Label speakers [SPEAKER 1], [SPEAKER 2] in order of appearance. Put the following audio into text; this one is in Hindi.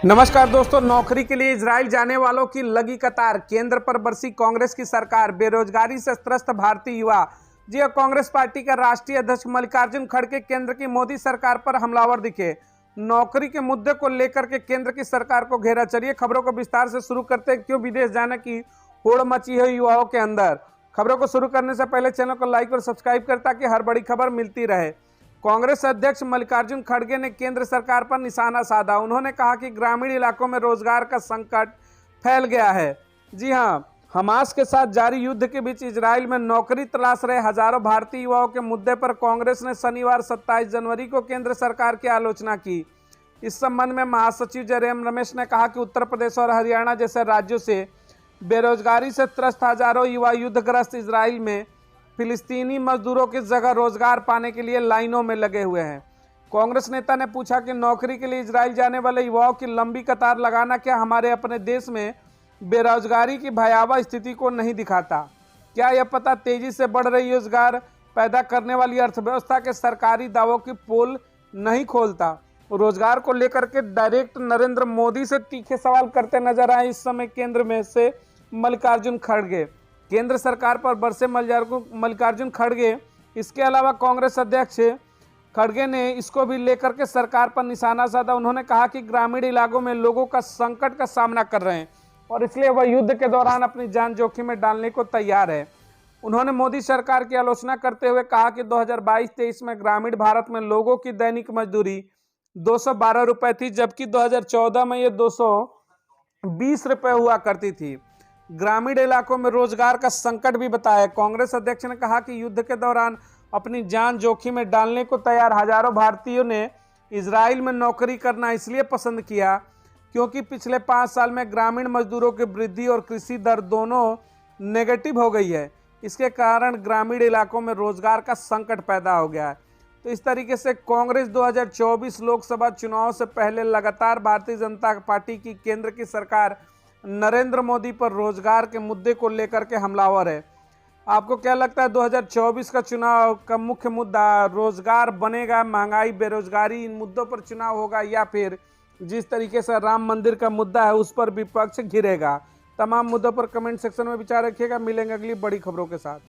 [SPEAKER 1] नमस्कार दोस्तों, नौकरी के लिए इजराइल जाने वालों की लगी कतार। केंद्र पर बरसी कांग्रेस की सरकार, बेरोजगारी से त्रस्त भारतीय युवा। जी हां, कांग्रेस पार्टी के राष्ट्रीय अध्यक्ष मल्लिकार्जुन खड़गे केंद्र की मोदी सरकार पर हमलावर दिखे। नौकरी के मुद्दे को लेकर के केंद्र की सरकार को घेरा। चलिए खबरों को विस्तार से शुरू करते हैं। क्यों विदेश जाने की होड़ मची है युवाओं के अंदर। खबरों को शुरू करने से पहले चैनल को लाइक और सब्सक्राइब कर ताकि हर बड़ी खबर मिलती रहे। कांग्रेस अध्यक्ष मल्लिकार्जुन खड़गे ने केंद्र सरकार पर निशाना साधा। उन्होंने कहा कि ग्रामीण इलाकों में रोजगार का संकट फैल गया है। जी हां, हमास के साथ जारी युद्ध के बीच इजराइल में नौकरी तलाश रहे हजारों भारतीय युवाओं के मुद्दे पर कांग्रेस ने शनिवार 27 जनवरी को केंद्र सरकार की आलोचना की। इस संबंध में महासचिव जयराम रमेश ने कहा कि उत्तर प्रदेश और हरियाणा जैसे राज्यों से बेरोजगारी से त्रस्त हजारों युवा युद्धग्रस्त इजराइल में फिलिस्तीनी मजदूरों की जगह रोजगार पाने के लिए लाइनों में लगे हुए हैं। कांग्रेस नेता ने पूछा कि नौकरी के लिए इजराइल जाने वाले युवाओं की लंबी कतार लगाना क्या हमारे अपने देश में बेरोजगारी की भयावह स्थिति को नहीं दिखाता? क्या यह पता तेजी से बढ़ रही रोजगार पैदा करने वाली अर्थव्यवस्था के सरकारी दावों की पोल नहीं खोलता? रोजगार को लेकर के डायरेक्ट नरेंद्र मोदी से तीखे सवाल करते नजर आए इस समय केंद्र में से मल्लिकार्जुन खड़गे। केंद्र सरकार पर बरसे मल्लिकार्जुन खड़गे। इसके अलावा कांग्रेस अध्यक्ष खड़गे ने इसको भी लेकर के सरकार पर निशाना साधा। उन्होंने कहा कि ग्रामीण इलाकों में लोगों का संकट का सामना कर रहे हैं और इसलिए वह युद्ध के दौरान अपनी जान जोखिम में डालने को तैयार है। उन्होंने मोदी सरकार की आलोचना करते हुए कहा कि 2022-23 में ग्रामीण भारत में लोगों की दैनिक मजदूरी 212 रुपए थी, जबकि 2014 में ये 220 रुपए हुआ करती थी। ग्रामीण इलाकों में रोजगार का संकट भी बताया। कांग्रेस अध्यक्ष ने कहा कि युद्ध के दौरान अपनी जान जोखिम में डालने को तैयार हजारों भारतीयों ने इजराइल में नौकरी करना इसलिए पसंद किया क्योंकि पिछले 5 साल में ग्रामीण मजदूरों की वृद्धि और कृषि दर दोनों नेगेटिव हो गई है। इसके कारण ग्रामीण इलाकों में रोजगार का संकट पैदा हो गया है। तो इस तरीके से कांग्रेस 2024 लोकसभा चुनाव से पहले लगातार भारतीय जनता पार्टी की केंद्र की सरकार नरेंद्र मोदी पर रोजगार के मुद्दे को लेकर के हमलावर है। आपको क्या लगता है 2024 का चुनाव का मुख्य मुद्दा रोजगार बनेगा, महंगाई, बेरोजगारी, इन मुद्दों पर चुनाव होगा या फिर जिस तरीके से राम मंदिर का मुद्दा है उस पर विपक्ष घिरेगा? तमाम मुद्दों पर कमेंट सेक्शन में विचार रखिएगा। मिलेंगे अगली बड़ी खबरों के साथ।